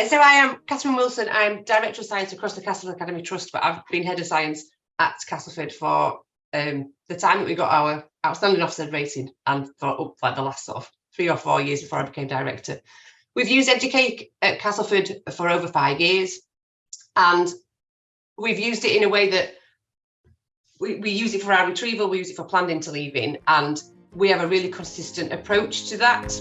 So I am Catherine Wilson. I'm Director of Science across the Castleford Academy Trust, but I've been Head of Science at Castleford for the time that we got our outstanding Ofsted rating and for like the last sort of 3 or 4 years before I became Director. We've used Educake at Castleford for over 5 years, and we've used it in a way that we use it for our retrieval, we use it for planned interleaving, and we have a really consistent approach to that.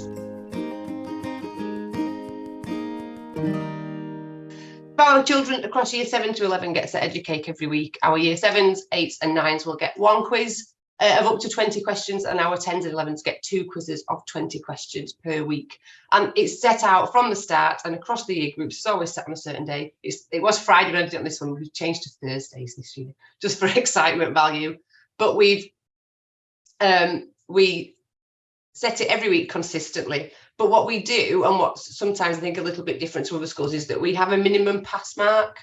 Our children across year 7 to 11 gets at Educake every week. Our year 7s, 8s and 9s will get 1 quiz of up to 20 questions, and our 10s and 11s get 2 quizzes of 20 questions per week. And it's set out from the start and across the year groups. It's always set on a certain day. It was Friday when I did it on this one. We've changed to Thursdays this year just for excitement value. But we set it every week consistently. But what we do, and what's sometimes I think a little bit different to other schools, is that we have a minimum pass mark.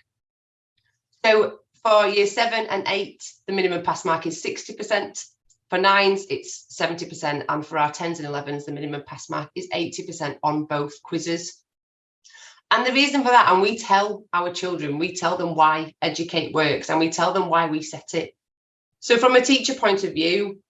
So for year 7 and 8, the minimum pass mark is 60%. For 9s, it's 70%. And for our 10s and 11s, the minimum pass mark is 80% on both quizzes. And the reason for that, and we tell our children, we tell them why Educate works, and we tell them why we set it. So from a teacher point of view,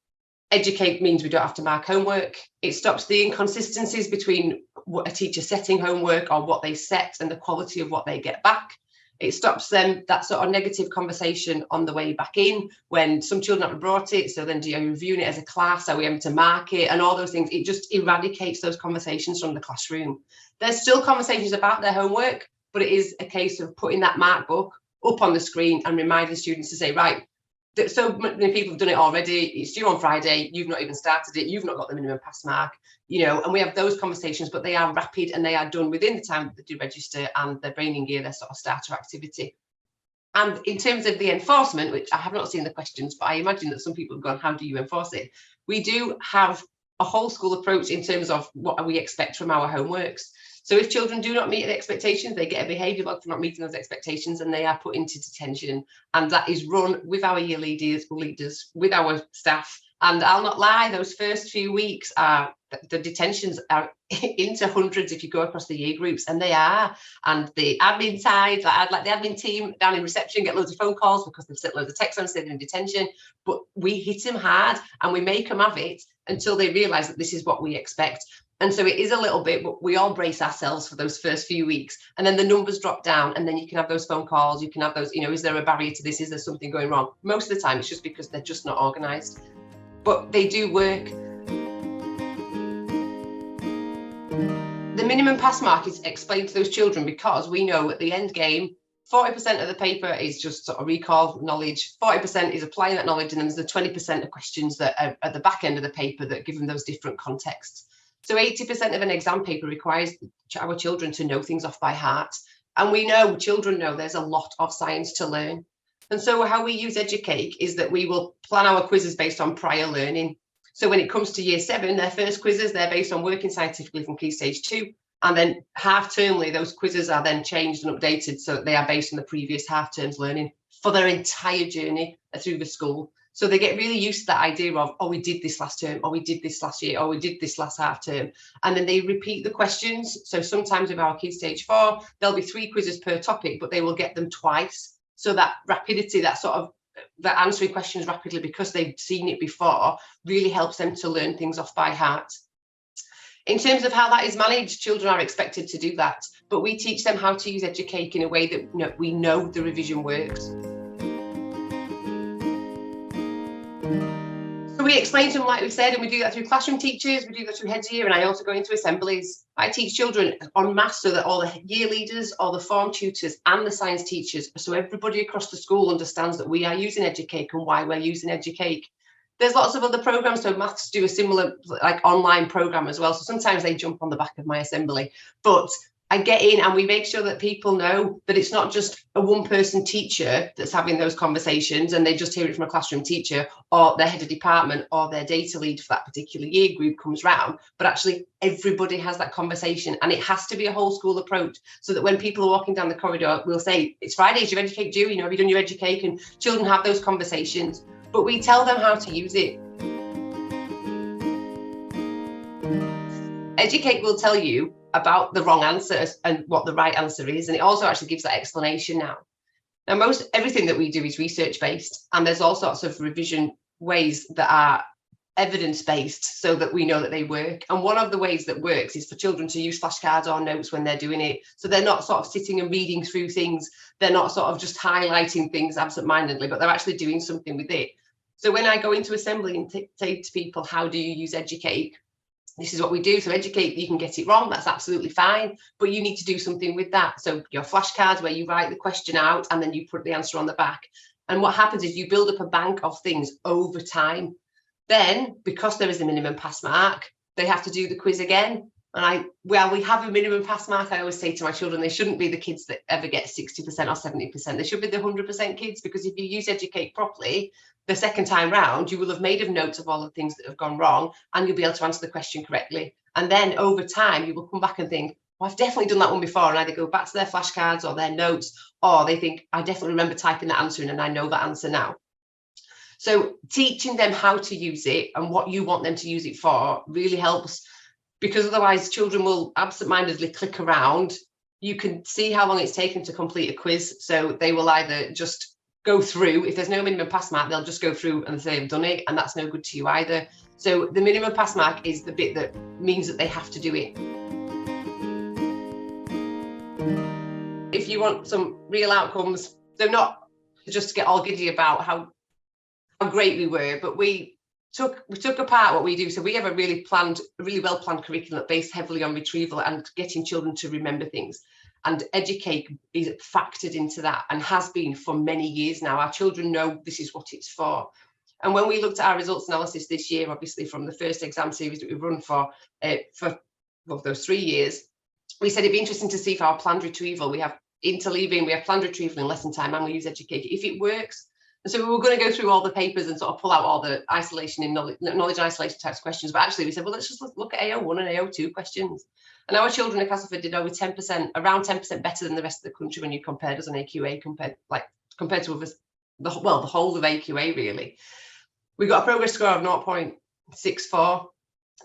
Educate means we don't have to mark homework. It stops the inconsistencies between what a teacher setting homework or what they set and the quality of what they get back. It stops them that sort of negative conversation on the way back in when some children haven't brought it. So then, are you reviewing it as a class? Are we able to mark it? And all those things. It just eradicates those conversations from the classroom. There's still conversations about their homework, but it is a case of putting that mark book up on the screen and reminding students to say, right, so many people have done it already. It's due on Friday. You've not even started it. You've not got the minimum pass mark, and we have those conversations, but they are rapid and they are done within the time that they do register and their braining gear, their sort of starter activity. And in terms of the enforcement, which I have not seen the questions, but I imagine that some people have gone, how do you enforce it? We do have a whole school approach in terms of what we expect from our homeworks. So if children do not meet the expectations, they get a behaviour log for not meeting those expectations and they are put into detention. And that is run with our year leaders, with our staff. And I'll not lie, those first few weeks the detentions are into hundreds if you go across the year groups, and they are. And the admin side, like the admin team down in reception, get loads of phone calls because they've sent loads of texts on saying they're in detention. But we hit them hard and we make them have it until they realise that this is what we expect. And so it is a little bit, but we all brace ourselves for those first few weeks, and then the numbers drop down, and then you can have those phone calls, you can have those, is there a barrier to this? Is there something going wrong? Most of the time, it's just because they're just not organised, but they do work. The minimum pass mark is explained to those children because we know at the end game, 40% of the paper is just sort of recall knowledge, 40% is applying that knowledge, and then there's the 20% of questions that are at the back end of the paper that give them those different contexts. So 80% of an exam paper requires our children to know things off by heart. And we know, children know, there's a lot of science to learn. And so how we use Educake is that we will plan our quizzes based on prior learning. So when it comes to year 7, their first quizzes, they're based on working scientifically from Key Stage 2. And then half-termly, those quizzes are then changed and updated so that they are based on the previous half-term's learning for their entire journey through the school. So they get really used to that idea of, oh, we did this last term, or we did this last year, or we did this last half term. And then they repeat the questions. So sometimes with our Key Stage 4, there'll be 3 quizzes per topic, but they will get them twice. So that rapidity, that answering questions rapidly because they've seen it before, really helps them to learn things off by heart. In terms of how that is managed, children are expected to do that, but we teach them how to use Educake in a way that we know the revision works. So we explain to them, like we said, and we do that through classroom teachers, we do that through heads of year, and I also go into assemblies. I teach children en masse so that all the year leaders, all the form tutors and the science teachers, so everybody across the school understands that we are using Educake and why we're using Educake. There's lots of other programs, so maths do a similar online program as well. So sometimes they jump on the back of my assembly, but I get in and we make sure that people know that it's not just a one-person teacher that's having those conversations and they just hear it from a classroom teacher or their head of department or their data lead for that particular year group comes round, but actually everybody has that conversation, and it has to be a whole school approach so that when people are walking down the corridor, we'll say, it's Friday, is your Educake due? Have you done your Educake? And children have those conversations, but we tell them how to use it. Educake will tell you about the wrong answer and what the right answer is. And it also actually gives that explanation now. Now, everything that we do is research-based, and there's all sorts of revision ways that are evidence-based so that we know that they work. And one of the ways that works is for children to use flashcards or notes when they're doing it. So they're not sort of sitting and reading through things. They're not sort of just highlighting things absent-mindedly, but they're actually doing something with it. So when I go into assembly and say to people, how do you use Educake? This is what we do. So Educake, you can get it wrong. That's absolutely fine. But you need to do something with that. So your flashcards where you write the question out and then you put the answer on the back. And what happens is you build up a bank of things over time. Then, because there is a minimum pass mark, they have to do the quiz again. And we have a minimum pass mark. I always say to my children, they shouldn't be the kids that ever get 60% or 70%. They should be the 100% kids, because if you use Educake properly, the second time round, you will have made a note of all the things that have gone wrong, and you'll be able to answer the question correctly. And then over time, you will come back and think, well, I've definitely done that one before, and either go back to their flashcards or their notes, or they think, I definitely remember typing that answer in and I know that answer now. So teaching them how to use it and what you want them to use it for really helps, because otherwise children will absentmindedly click around. You can see how long it's taken to complete a quiz. So they will either just go through, if there's no minimum pass mark, they'll just go through and say they've done it, and that's no good to you either. So the minimum pass mark is the bit that means that they have to do it. If you want some real outcomes, so not just to get all giddy about how great we were, but we took apart what we do. So we have a really well planned curriculum based heavily on retrieval and getting children to remember things. And Educake is factored into that and has been for many years now. Our children know this is what it's for. And when we looked at our results analysis this year, obviously from the first exam series that we've run for those 3 years, we said it'd be interesting to see if our planned retrieval, we have interleaving, we have planned retrieval in lesson time, and we use Educake, if it works. And so we were going to go through all the papers and sort of pull out all the isolation in knowledge and isolation types of questions. But actually we said, well, let's just look at AO1 and AO2 questions. And our children at Castleford did over 10%, around 10% better than the rest of the country when you compared us on AQA, compared to others, the whole of AQA really. We got a progress score of 0.64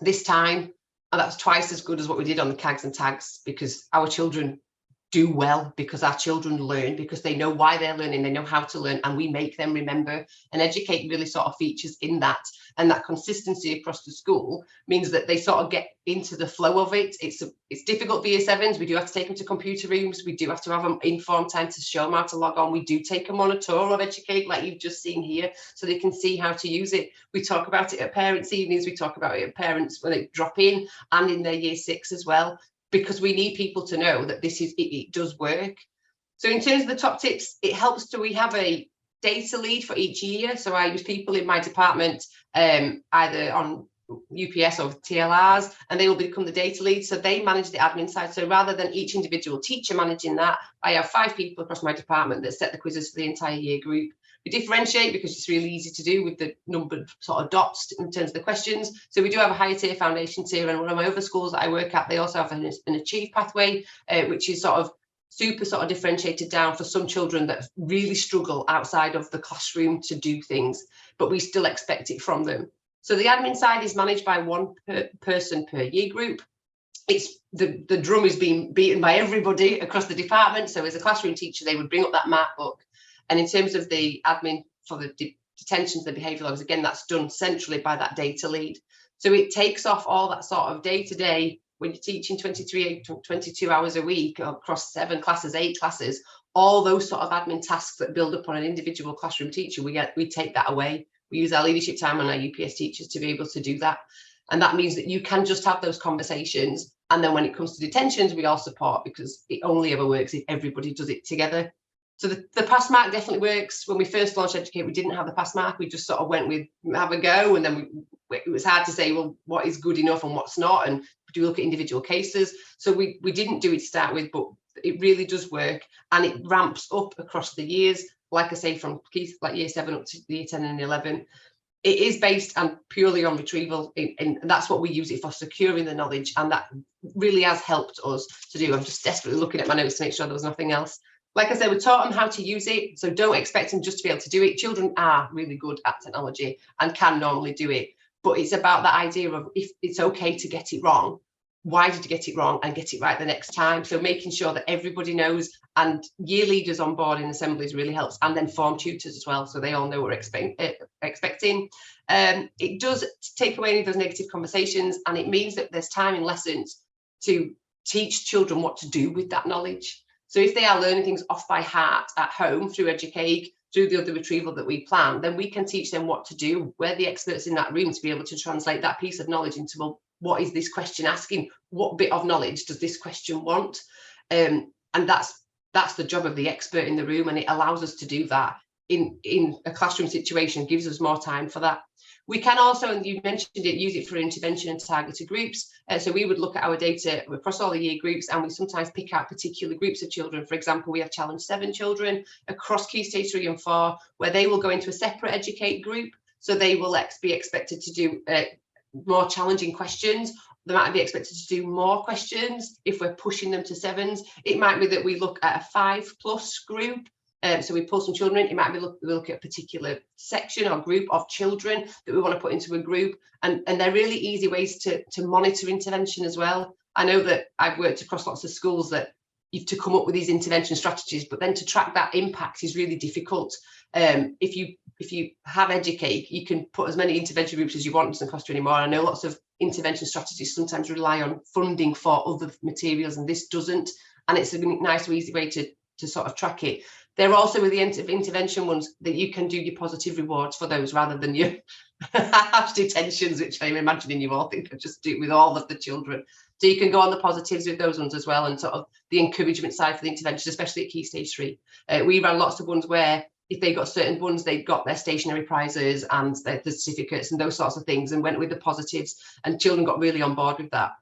this time, and that's twice as good as what we did on the CAGs and tags, because our children do well, because our children learn, because they know why they're learning, they know how to learn, and we make them remember. And Educate really sort of features in that, and that consistency across the school means that they sort of get into the flow of it. It's difficult for year sevens. We do have to take them to computer rooms. We do have to have them informed time to show them how to log on. We do take them on a tour of Educate, like you've just seen here, so they can see how to use it. We talk about it at parents' evenings. We talk about it at parents when they drop in, and in their year six as well, because we need people to know that it does work. So in terms of the top tips, it helps we have a data lead for each year. So I use people in my department, either on UPS or TLRs, and they will become the data lead. So they manage the admin side. So rather than each individual teacher managing that, I have 5 people across my department that set the quizzes for the entire year group. We differentiate because it's really easy to do with the numbered sort of dots in terms of the questions. So we do have a higher tier, foundation tier, and one of my other schools that I work at, they also have an achieve pathway, which is sort of super sort of differentiated down for some children that really struggle outside of the classroom to do things, but we still expect it from them. So the admin side is managed by one person per year group. It's the drum is being beaten by everybody across the department. So as a classroom teacher, they would bring up that mark book. And in terms of the admin for the detentions, the behaviour logs, again, that's done centrally by that data lead. So it takes off all that sort of day-to-day, when you're teaching 22 hours a week across 7 classes, 8 classes, all those sort of admin tasks that build up on an individual classroom teacher, we take that away. We use our leadership time and our UPS teachers to be able to do that. And that means that you can just have those conversations. And then when it comes to detentions, we all support, because it only ever works if everybody does it together. So the pass mark definitely works. When we first launched Educate, we didn't have the pass mark. We just sort of went with have a go, and then it was hard to say, well, what is good enough and what's not, and do we look at individual cases? So we didn't do it to start with, but it really does work, and it ramps up across the years. Like I say, from like year 7 up to year 10 and 11. It is based and purely on retrieval, and that's what we use it for, securing the knowledge, and that really has helped us to do. I'm just desperately looking at my notes to make sure there was nothing else. Like I said, we taught them how to use it, so don't expect them just to be able to do it. Children are really good at technology and can normally do it, but it's about that idea of if it's okay to get it wrong, why did you get it wrong, and get it right the next time. So making sure that everybody knows, and year leaders on board in assemblies really helps, and then form tutors as well, so they all know what we're expecting. It does take away any of those negative conversations, and it means that there's time in lessons to teach children what to do with that knowledge. So if they are learning things off by heart at home through Educake, through the other retrieval that we plan, then we can teach them what to do. We're the experts in that room to be able to translate that piece of knowledge into, well, what is this question asking? What bit of knowledge does this question want? And that's the job of the expert in the room, and it allows us to do that in a classroom situation, gives us more time for that. We can also, and you mentioned it, use it for intervention and targeted groups. So we would look at our data across all the year groups, and we sometimes pick out particular groups of children. For example, we have Challenge 7 children across Key Stage 3 and 4, where they will go into a separate Educate group. So they will be expected to do more challenging questions. They might be expected to do more questions if we're pushing them to 7s. It might be that we look at a 5+ group. So we pull some children in. It might be we look at a particular section or group of children that we want to put into a group, and they're really easy ways to monitor intervention as well. I know that I've worked across lots of schools that you've to come up with these intervention strategies, but then to track that impact is really difficult. If you have Educake, you can put as many intervention groups as you want. It doesn't cost you any more. I know lots of intervention strategies sometimes rely on funding for other materials, and this doesn't, and it's a nice, easy way to sort of track it. They're also with the intervention ones that you can do your positive rewards for those rather than your harsh detentions, which I'm imagining you all think I just do with all of the children. So you can go on the positives with those ones as well, and sort of the encouragement side for the intervention, especially at Key Stage 3. We ran lots of ones where if they got certain ones, they got their stationary prizes and the certificates and those sorts of things, and went with the positives, and children got really on board with that.